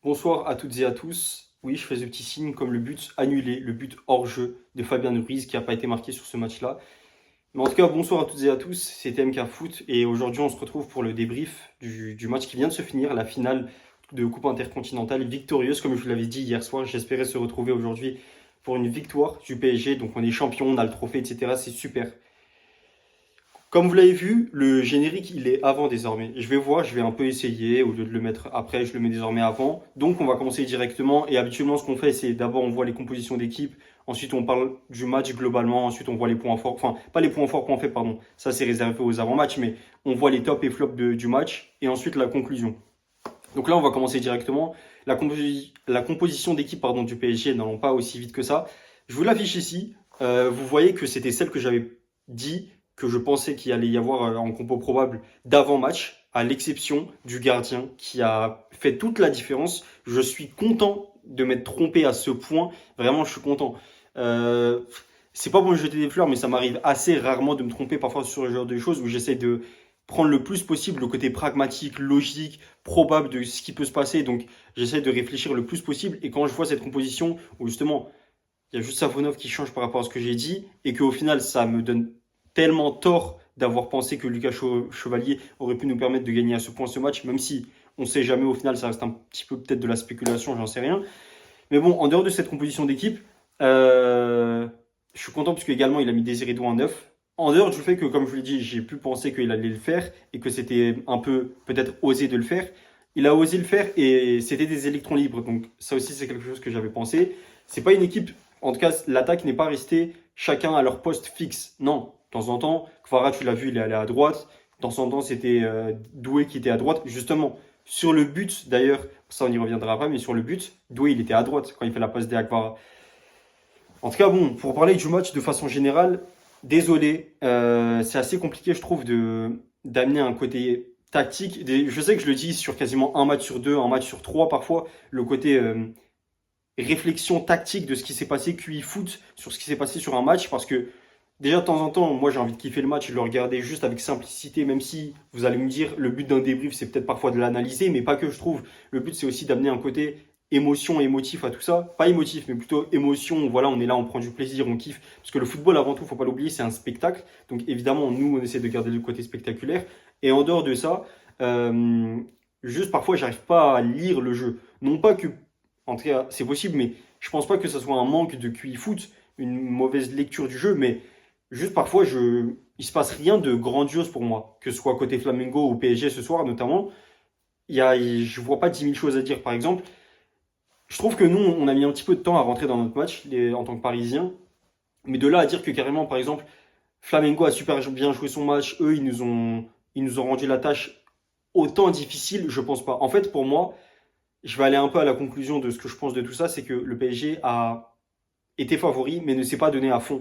Bonsoir à toutes et à tous. Oui, je fais ce petit signe comme le but annulé, le but hors jeu de Fabien Ruiz qui n'a pas été marqué sur ce match-là. Mais en tout cas, bonsoir à toutes et à tous, c'est MK Foot et aujourd'hui on se retrouve pour le débrief du match qui vient de se finir, la finale de Coupe intercontinentale victorieuse, comme je vous l'avais dit hier soir. J'espérais se retrouver aujourd'hui pour une victoire du PSG, donc on est champion, on a le trophée, etc. C'est super. Comme vous l'avez vu, le générique, il est avant désormais. Je vais voir, je vais un peu essayer, au lieu de le mettre après, je le mets désormais avant. Donc on va commencer directement, et habituellement ce qu'on fait, c'est d'abord on voit les compositions d'équipe, ensuite on parle du match globalement, ensuite on voit les points forts, enfin pas les points forts, points faibles, pardon, ça c'est réservé aux avant-matchs, mais on voit les tops et flops du match, et ensuite la conclusion. Donc là on va commencer directement. La composition d'équipe du PSG n'allant pas aussi vite que ça. Je vous l'affiche ici, vous voyez que c'était celle que j'avais dit que je pensais qu'il allait y avoir en compo probable d'avant-match, à l'exception du gardien qui a fait toute la différence. Je suis content de m'être trompé à ce point. Vraiment, je suis content. Euh, c'est pas pour me jeter des fleurs, mais ça m'arrive assez rarement de me tromper parfois sur ce genre de choses où j'essaie de prendre le plus possible le côté pragmatique, logique, probable de ce qui peut se passer. Donc, j'essaie de réfléchir le plus possible. Et quand je vois cette composition où justement, il y a juste Savonov qui change par rapport à ce que j'ai dit et qu'au final, ça me donne tellement tort d'avoir pensé que Lucas Chevalier aurait pu nous permettre de gagner à ce point ce match, même si on ne sait jamais au final, ça reste un petit peu peut-être de la spéculation, j'en sais rien. Mais bon, en dehors de cette composition d'équipe, je suis content parce qu'également il a mis Désiré Doué en neuf. En dehors du fait que, comme je vous l'ai dit, j'ai pu penser qu'il allait le faire et que c'était un peu peut-être osé de le faire. Il a osé le faire et c'était des électrons libres. Donc ça aussi c'est quelque chose que j'avais pensé. C'est pas une équipe, en tout cas l'attaque n'est pas restée chacun à leur poste fixe. Non, de temps en temps, Kvara tu l'as vu, il est allé à droite. De temps en temps c'était Doué qui était à droite. Justement, sur le but d'ailleurs, ça on y reviendra après, mais sur le but, Doué il était à droite quand il fait la passe des Kvara. En tout cas, bon, pour parler du match de façon générale, désolé, c'est assez compliqué, je trouve, d'amener un côté tactique. Je sais que je le dis sur quasiment un match sur deux, un match sur trois parfois, le côté réflexion tactique de ce qui s'est passé, QI foot, sur ce qui s'est passé sur un match, parce que déjà de temps en temps, moi j'ai envie de kiffer le match et de le regarder juste avec simplicité, même si vous allez me dire, le but d'un débrief, c'est peut-être parfois de l'analyser, mais pas que je trouve. Le but, c'est aussi d'amener un côté émotion, émotif à tout ça. Pas émotif, mais plutôt émotion. Voilà, on est là, on prend du plaisir, on kiffe. Parce que le football, avant tout, faut pas l'oublier, c'est un spectacle. Donc évidemment, nous, on essaie de garder le côté spectaculaire. Et en dehors de ça, euh, juste parfois, j'arrive pas à lire le jeu. Non pas que, en tout cas, c'est possible, mais je pense pas que ce soit un manque de QI foot, une mauvaise lecture du jeu, mais juste parfois, il se passe rien de grandiose pour moi. Que ce soit côté Flamengo ou PSG ce soir, notamment, je vois pas 10 000 choses à dire. Par exemple, je trouve que nous, on a mis un petit peu de temps à rentrer dans notre match en tant que Parisiens. Mais de là à dire que carrément, par exemple, Flamengo a super bien joué son match, eux, ils nous ont rendu la tâche autant difficile, je pense pas. En fait, pour moi, je vais aller un peu à la conclusion de ce que je pense de tout ça, c'est que le PSG a été favori, mais ne s'est pas donné à fond.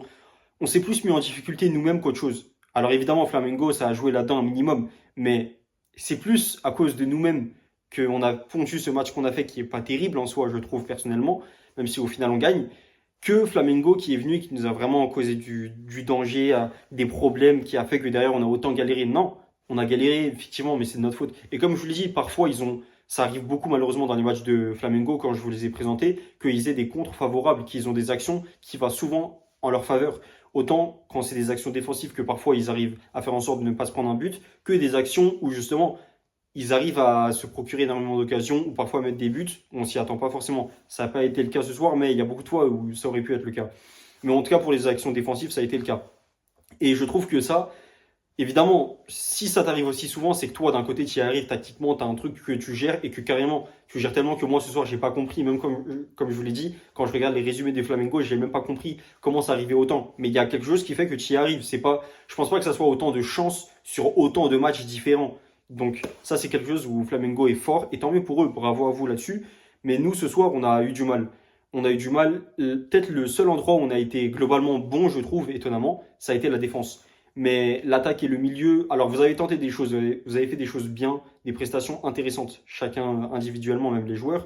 On s'est plus mis en difficulté nous-mêmes qu'autre chose. Alors évidemment, Flamengo, ça a joué là-dedans un minimum, mais c'est plus à cause de nous-mêmes qu'on a pondu ce match qu'on a fait, qui est pas terrible en soi, je trouve personnellement, même si au final on gagne, que Flamengo qui est venu et qui nous a vraiment causé du danger, des problèmes, qui a fait que derrière on a autant galéré. Non, on a galéré effectivement, mais c'est de notre faute. Et comme je vous l'ai dit, parfois ça arrive beaucoup malheureusement dans les matchs de Flamengo quand je vous les ai présentés, qu'ils aient des contres favorables, qu'ils ont des actions qui vont souvent en leur faveur. Autant quand c'est des actions défensives que parfois ils arrivent à faire en sorte de ne pas se prendre un but, que des actions où justement ils arrivent à se procurer énormément d'occasions ou parfois à mettre des buts. On s'y attend pas forcément. Ça n'a pas été le cas ce soir, mais il y a beaucoup de fois où ça aurait pu être le cas. Mais en tout cas, pour les actions défensives, ça a été le cas. Et je trouve que ça, évidemment, si ça t'arrive aussi souvent, c'est que toi, d'un côté, tu y arrives tactiquement, tu as un truc que tu gères et que carrément, tu gères tellement que moi, ce soir, j'ai pas compris. Même comme je vous l'ai dit, quand je regarde les résumés des Flamengo, j'ai même pas compris comment ça arrivait autant. Mais il y a quelque chose qui fait que tu y arrives. C'est pas, je pense pas que ça soit autant de chance sur autant de matchs différents. Donc, ça, c'est quelque chose où Flamengo est fort. Et tant mieux pour eux, bravo à vous là-dessus. Mais nous, ce soir, on a eu du mal. On a eu du mal. Peut-être le seul endroit où on a été globalement bon, je trouve, étonnamment, ça a été la défense. Mais l'attaque et le milieu, alors vous avez tenté des choses, vous avez fait des choses bien, des prestations intéressantes, chacun individuellement, même les joueurs,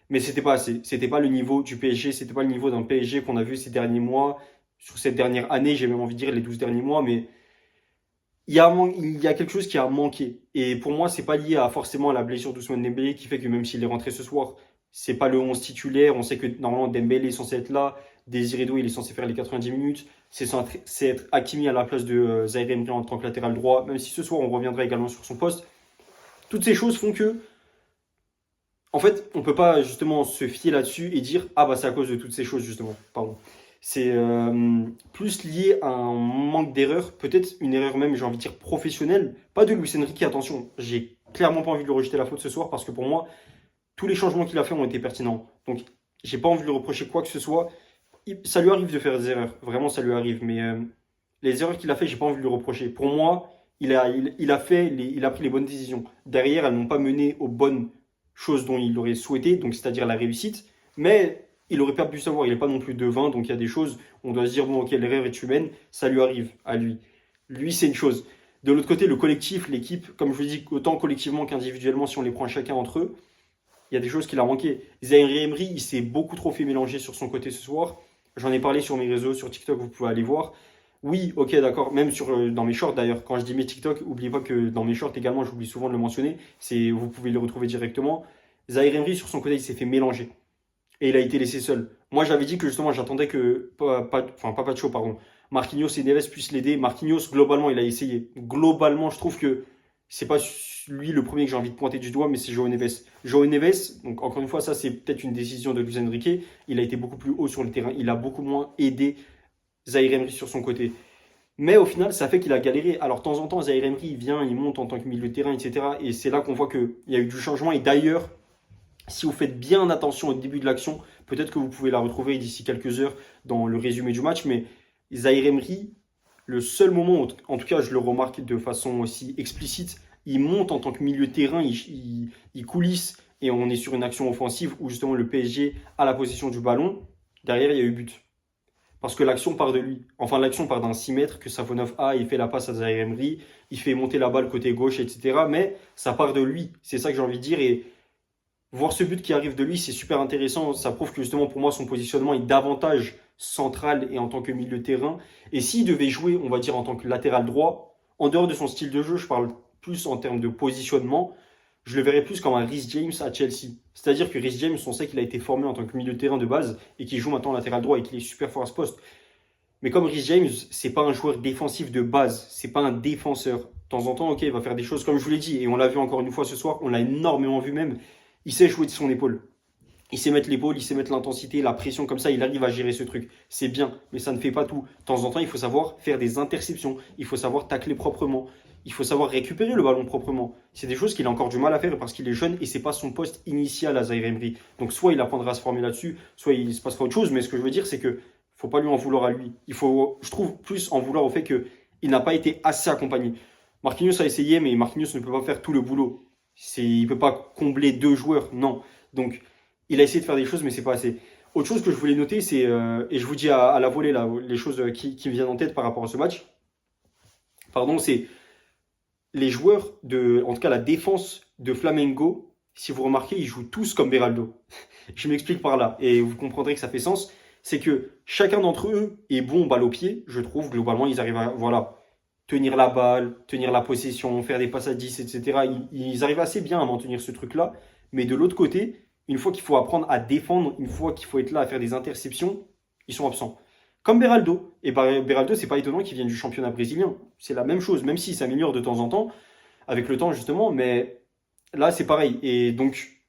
mais c'était pas assez. C'était pas le niveau du PSG, c'était pas le niveau d'un PSG qu'on a vu ces derniers mois, sur cette dernière année, j'ai même envie de dire les 12 derniers mois, mais il y a quelque chose qui a manqué. Et pour moi, c'est pas lié à forcément à la blessure d'Ousmane Dembélé qui fait que même s'il est rentré ce soir, c'est pas le 11 titulaire. On sait que normalement Dembélé est censé être là, Désiré Doué il est censé faire les 90 minutes. C'est être Hakimi à la place de Zaïre Emery en tant que latéral droit, même si ce soir on reviendra également sur son poste. Toutes ces choses font que, en fait, on peut pas justement se fier là-dessus et dire ah bah c'est à cause de toutes ces choses justement. Pardon. C'est plus lié à un manque d'erreur, peut-être une erreur même, j'ai envie de dire professionnelle, pas de Luis Enrique. Attention, j'ai clairement pas envie de lui rejeter la faute ce soir parce que pour moi, tous les changements qu'il a fait ont été pertinents. Donc, j'ai pas envie de lui reprocher quoi que ce soit. Ça lui arrive de faire des erreurs, vraiment ça lui arrive, mais les erreurs qu'il a fait, j'ai pas envie de lui reprocher. Pour moi, il a pris les bonnes décisions. Derrière, elles n'ont pas mené aux bonnes choses dont il aurait souhaité, donc c'est-à-dire la réussite. Mais il aurait pas pu savoir, il n'est pas non plus devin, donc il y a des choses où on doit se dire bon ok, l'erreur est humaine, ça lui arrive à lui. Lui, c'est une chose. De l'autre côté, le collectif, l'équipe, comme je vous dis, autant collectivement qu'individuellement, si on les prend chacun entre eux, il y a des choses qu'il a manqué. Zaïre Emery, il s'est beaucoup trop fait mélanger sur son côté ce soir. J'en ai parlé sur mes réseaux, sur TikTok, vous pouvez aller voir. Oui, ok, d'accord, même dans mes shorts d'ailleurs. Quand je dis mes TikTok, n'oubliez pas que dans mes shorts également, j'oublie souvent de le mentionner. Vous pouvez le retrouver directement. Zaïre Emery, sur son côté, il s'est fait mélanger. Et il a été laissé seul. Moi, j'avais dit que justement, j'attendais que, pas Pacho, pardon, Marquinhos et Neves puissent l'aider. Marquinhos, globalement, il a essayé. Globalement, je trouve que c'est pas lui le premier que j'ai envie de pointer du doigt, mais c'est João Neves. João Neves, donc encore une fois, ça c'est peut-être une décision de Luis Enrique. Il a été beaucoup plus haut sur le terrain. Il a beaucoup moins aidé Zaïre Emery sur son côté. Mais au final, ça fait qu'il a galéré. Alors, de temps en temps, Zaïre Emery, il vient, il monte en tant que milieu de terrain, etc. Et c'est là qu'on voit qu'il y a eu du changement. Et d'ailleurs, si vous faites bien attention au début de l'action, peut-être que vous pouvez la retrouver d'ici quelques heures dans le résumé du match. Mais Zaïre Emery, le seul moment où, en tout cas, je le remarque de façon aussi explicite, il monte en tant que milieu de terrain, il coulisse et on est sur une action offensive où justement le PSG a la possession du ballon. Derrière, il y a eu but. Parce que l'action part de lui. Enfin, l'action part d'un 6 mètres que Safonov a, il fait la passe à Zaïre Emery, il fait monter la balle côté gauche, etc. Mais ça part de lui. C'est ça que j'ai envie de dire. Et voir ce but qui arrive de lui, c'est super intéressant. Ça prouve que justement, pour moi, son positionnement est davantage central et en tant que milieu de terrain. Et s'il devait jouer, on va dire, en tant que latéral droit, en dehors de son style de jeu, je parle plus en termes de positionnement, je le verrais plus comme un Reece James à Chelsea. C'est-à-dire que Reece James, on sait qu'il a été formé en tant que milieu de terrain de base et qu'il joue maintenant latéral droit et qu'il est super fort à ce poste. Mais comme Reece James, c'est pas un joueur défensif de base, c'est pas un défenseur. De temps en temps, ok, il va faire des choses comme je vous l'ai dit, et on l'a vu encore une fois ce soir, on l'a énormément vu même. Il sait jouer de son épaule. Il sait mettre l'épaule, il sait mettre l'intensité, la pression comme ça, il arrive à gérer ce truc. C'est bien, mais ça ne fait pas tout. De temps en temps, il faut savoir faire des interceptions, il faut savoir tacler proprement, il faut savoir récupérer le ballon proprement. C'est des choses qu'il a encore du mal à faire parce qu'il est jeune et c'est pas son poste initial à Zaïre Emery. Donc soit il apprendra à se former là-dessus, soit il se passera autre chose, mais ce que je veux dire c'est que faut pas lui en vouloir à lui. Il faut, je trouve, plus en vouloir au fait qu'il n'a pas été assez accompagné. Marquinhos a essayé, mais Marquinhos ne peut pas faire tout le boulot. Il ne peut pas combler deux joueurs, non. Donc, il a essayé de faire des choses, mais c'est pas assez. Autre chose que je voulais noter, c'est, et je vous dis à la volée là, les choses qui me viennent en tête par rapport à ce match, pardon, c'est les joueurs en tout cas la défense de Flamengo, si vous remarquez, ils jouent tous comme Beraldo. Je m'explique par là, et vous comprendrez que ça fait sens. C'est que chacun d'entre eux est bon balle au pied, je trouve, globalement, ils arrivent à, voilà, tenir la balle, tenir la possession, faire des passes à 10, etc. Ils arrivent assez bien à maintenir ce truc-là. Mais de l'autre côté, une fois qu'il faut apprendre à défendre, une fois qu'il faut être là à faire des interceptions, ils sont absents. Comme Beraldo. Et Beraldo, c'est pas étonnant qu'il vienne du championnat brésilien. C'est la même chose, même s'il s'améliore de temps en temps, avec le temps justement, mais là c'est pareil. Et donc,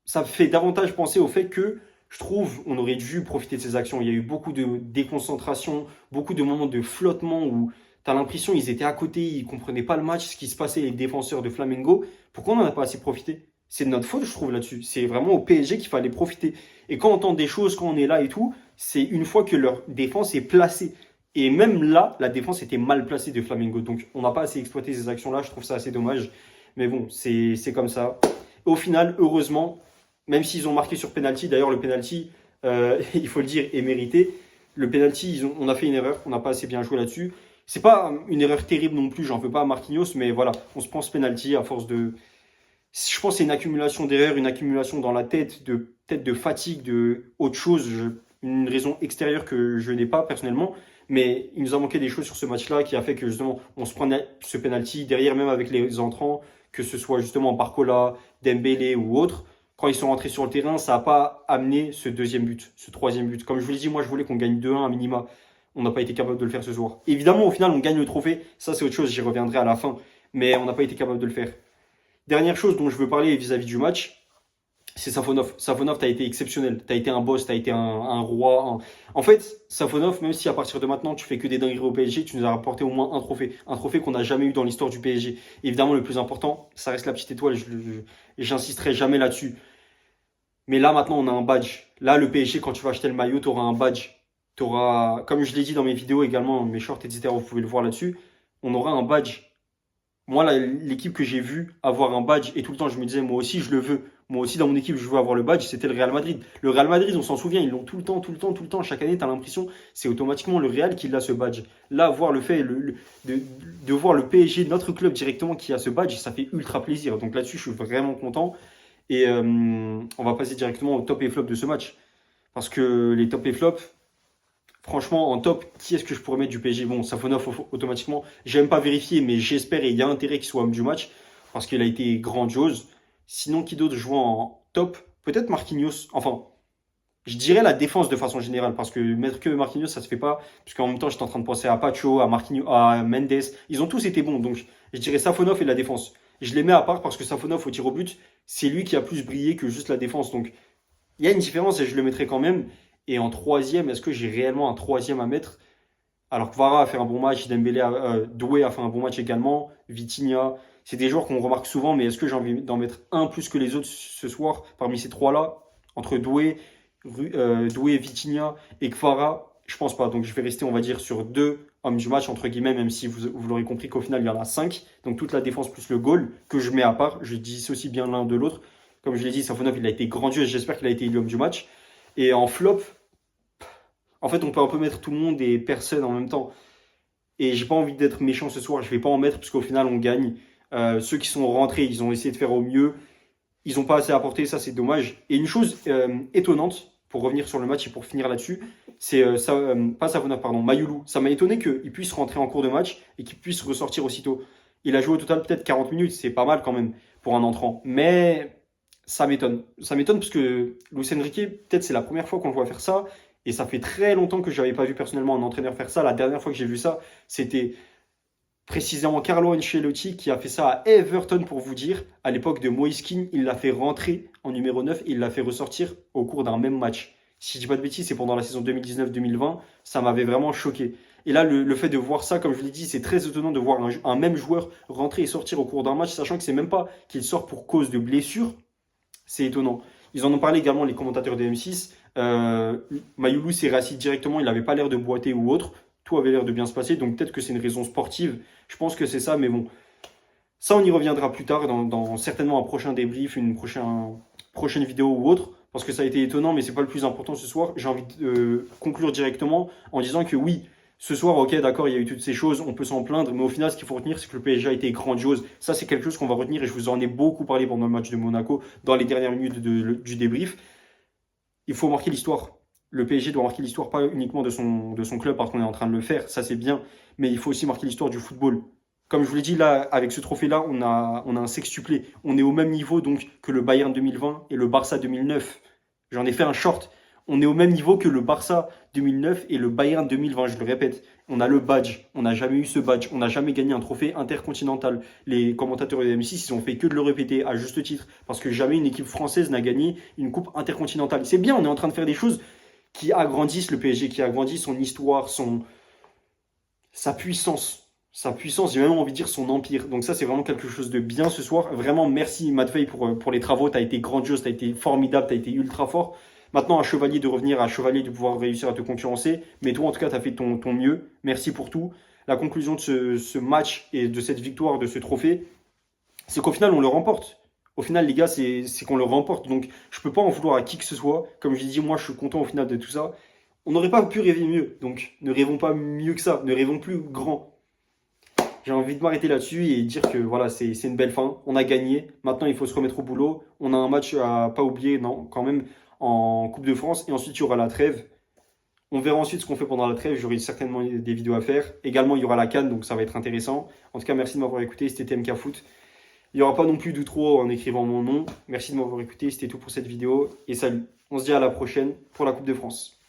ça fait davantage penser au fait que je trouve on aurait dû profiter de ces actions. Il y a eu beaucoup de déconcentration, beaucoup de moments de flottement où tu as l'impression qu'ils étaient à côté, ils comprenaient pas le match, ce qui se passait, les défenseurs de Flamengo. Pourquoi on n'en a pas assez profité? C'est de notre faute, je trouve, là-dessus. C'est vraiment au PSG qu'il fallait profiter. Et quand on entend des choses, quand on est là et tout, c'est une fois que leur défense est placée. Et même là, la défense était mal placée de Flamengo. Donc, on n'a pas assez exploité ces actions-là. Je trouve ça assez dommage. Mais bon, c'est comme ça. Au final, heureusement, même s'ils ont marqué sur penalty, d'ailleurs, le penalty, il faut le dire, est mérité. Le penalty, on a fait une erreur. On n'a pas assez bien joué là-dessus. C'est pas une erreur terrible non plus. J'en veux pas à Marquinhos. Mais voilà, on se pense penalty à force de. Je pense que c'est une accumulation d'erreurs, une accumulation dans la tête, peut-être de fatigue, de autre chose, une raison extérieure que je n'ai pas personnellement. Mais il nous a manqué des choses sur ce match-là qui a fait que justement on se prenait ce penalty derrière, même avec les entrants, que ce soit justement Barcola, Dembélé ou autre. quand ils sont rentrés sur le terrain, ça n'a pas amené ce deuxième but, ce troisième but. Comme je vous l'ai dit, moi je voulais qu'on gagne 2-1 à minima. On n'a pas été capable de le faire ce soir. Évidemment, au final, on gagne le trophée. Ça, c'est autre chose, j'y reviendrai à la fin. Mais on n'a pas été capable de le faire. Dernière chose dont je veux parler vis-à-vis du match, c'est Safonov. Safonov, tu as été exceptionnel. Tu as été un boss, tu as été un roi. En fait, Safonov, même si à partir de maintenant, tu fais que des dingueries au PSG, tu nous as rapporté au moins un trophée. Un trophée qu'on n'a jamais eu dans l'histoire du PSG. Évidemment, le plus important, ça reste la petite étoile. J'insisterai jamais là-dessus. Mais là, maintenant, on a un badge. Là, le PSG, quand tu vas acheter le maillot, tu auras un badge. Tu auras, comme je l'ai dit dans mes vidéos également, mes shorts, etc., vous pouvez le voir là-dessus, on aura un badge. Moi, l'équipe que j'ai vue avoir un badge, et tout le temps, je me disais, moi aussi, je le veux. Moi aussi, dans mon équipe, je veux avoir le badge, c'était le Real Madrid. Le Real Madrid, on s'en souvient, ils l'ont tout le temps, tout le temps, tout le temps. Chaque année, tu as l'impression, c'est automatiquement le Real qui a ce badge. Là, voir le fait de voir le PSG, notre club directement, qui a ce badge, ça fait ultra plaisir. Donc là-dessus, je suis vraiment content. Et on va passer directement au top et flop de ce match. Parce que les top et flops, franchement, en top, qui est-ce que je pourrais mettre du PSG? Bon, Safonov, automatiquement, j'aime pas vérifier, mais j'espère et il y a intérêt qu'il soit homme du match. Parce qu'il a été grandiose. Sinon, qui d'autre joue en top? Peut-être Marquinhos. Enfin, je dirais la défense de façon générale. Parce que mettre que Marquinhos, ça se fait pas. Parce qu'en même temps, j'étais en train de penser à Pacho, à Marquinhos, à Mendes. Ils ont tous été bons. Donc, je dirais Safonov et la défense. Je les mets à part parce que Safonov au tir au but, c'est lui qui a plus brillé que juste la défense. Donc, il y a une différence et je le mettrai quand même. Et en troisième, est-ce que j'ai réellement un troisième à mettre? Alors que Vara a fait un bon match, Doué a fait un bon match également, Vitinha, c'est des joueurs qu'on remarque souvent, mais est-ce que j'ai envie d'en mettre un plus que les autres ce soir parmi ces trois-là? Entre Doué, Vitinha et Kvara, je pense pas. Donc je vais rester, on va dire, sur deux hommes du match, entre guillemets, même si vous l'aurez compris qu'au final, il y en a cinq. Donc toute la défense plus le goal que je mets à part. Je dissocie bien l'un de l'autre. Comme je l'ai dit, Safonov, il a été grandiose. J'espère qu'il a été l'homme du match. Et en flop, en fait, on peut un peu mettre tout le monde et personne en même temps. Et j'ai pas envie d'être méchant ce soir. Je vais pas en mettre parce qu'au final, on gagne. Ceux qui sont rentrés, ils ont essayé de faire au mieux. Ils n'ont pas assez apporté, ça c'est dommage. Et une chose étonnante, pour revenir sur le match et pour finir là-dessus, c'est pas Savona, pardon, Mayoulou. Ça m'a étonné qu'il puisse rentrer en cours de match et qu'il puisse ressortir aussitôt. Il a joué au total peut-être 40 minutes, c'est pas mal quand même pour un entrant. Mais ça m'étonne. Ça m'étonne parce que Luis Enrique, peut-être c'est la première fois qu'on le voit faire ça. Et ça fait très longtemps que je n'avais pas vu personnellement un entraîneur faire ça. La dernière fois que j'ai vu ça, c'était précisément Carlo Ancelotti qui a fait ça à Everton pour vous dire. À l'époque de Moise Kean, il l'a fait rentrer en numéro 9 et il l'a fait ressortir au cours d'un même match. Si je dis pas de bêtises, c'est pendant la saison 2019-2020. Ça m'avait vraiment choqué. Et là, le fait de voir ça, comme je l'ai dit, c'est très étonnant de voir un même joueur rentrer et sortir au cours d'un match, sachant que c'est même pas qu'il sort pour cause de blessure. C'est étonnant. Ils en ont parlé également, les commentateurs de M6. Mayoulou s'est rassis directement, il n'avait pas l'air de boiter ou autre. Tout avait l'air de bien se passer, donc peut-être que c'est une raison sportive. Je pense que c'est ça, mais bon. Ça, on y reviendra plus tard, dans certainement un prochain débrief, une prochaine vidéo ou autre, parce que ça a été étonnant, mais c'est pas le plus important ce soir. J'ai envie de conclure directement en disant que oui, ce soir, ok, d'accord, il y a eu toutes ces choses, on peut s'en plaindre, mais au final, ce qu'il faut retenir, c'est que le PSG a été grandiose. Ça, c'est quelque chose qu'on va retenir et je vous en ai beaucoup parlé pendant le match de Monaco, dans les dernières minutes du débrief. Il faut marquer l'histoire. Le PSG doit marquer l'histoire, pas uniquement de son club, parce qu'on est en train de le faire, ça c'est bien, mais il faut aussi marquer l'histoire du football. Comme je vous l'ai dit, là, avec ce trophée-là, on a un sextuplé. On est au même niveau donc que le Bayern 2020 et le Barça 2009. J'en ai fait un short. On est au même niveau que le Barça 2009 et le Bayern 2020, je le répète. On a le badge, on n'a jamais eu ce badge, on n'a jamais gagné un trophée intercontinental. Les commentateurs de M6, ils ont fait que de le répéter à juste titre, parce que jamais une équipe française n'a gagné une coupe intercontinentale. C'est bien, on est en train de faire des choses qui agrandissent le PSG, qui agrandissent son histoire, sa puissance. Sa puissance, j'ai même envie de dire son empire. Donc ça, c'est vraiment quelque chose de bien ce soir. Vraiment, merci Matvei pour les travaux. Tu as été grandiose, tu as été formidable, tu as été ultra fort. Maintenant, à Chevalier de revenir, à Chevalier de pouvoir réussir à te concurrencer. Mais toi, en tout cas, tu as fait ton mieux. Merci pour tout. La conclusion de ce match et de cette victoire, de ce trophée, c'est qu'au final, on le remporte. Au final, les gars, c'est qu'on le remporte. Donc, je ne peux pas en vouloir à qui que ce soit. Comme je l'ai dit, moi, je suis content au final de tout ça. On n'aurait pas pu rêver mieux. Donc, ne rêvons pas mieux que ça. Ne rêvons plus grand. J'ai envie de m'arrêter là-dessus et dire que voilà, c'est une belle fin. On a gagné. Maintenant, il faut se remettre au boulot. On a un match à pas oublier, non, quand même, en Coupe de France. Et ensuite, il y aura la trêve. On verra ensuite ce qu'on fait pendant la trêve. J'aurai certainement des vidéos à faire. Également, il y aura la CAN, donc ça va être intéressant. En tout cas, merci de m'avoir écouté. C'était TMK Foot. Il n'y aura pas non plus d'outro en écrivant mon nom. Merci de m'avoir écouté, c'était tout pour cette vidéo et salut. On se dit à la prochaine pour la Coupe de France.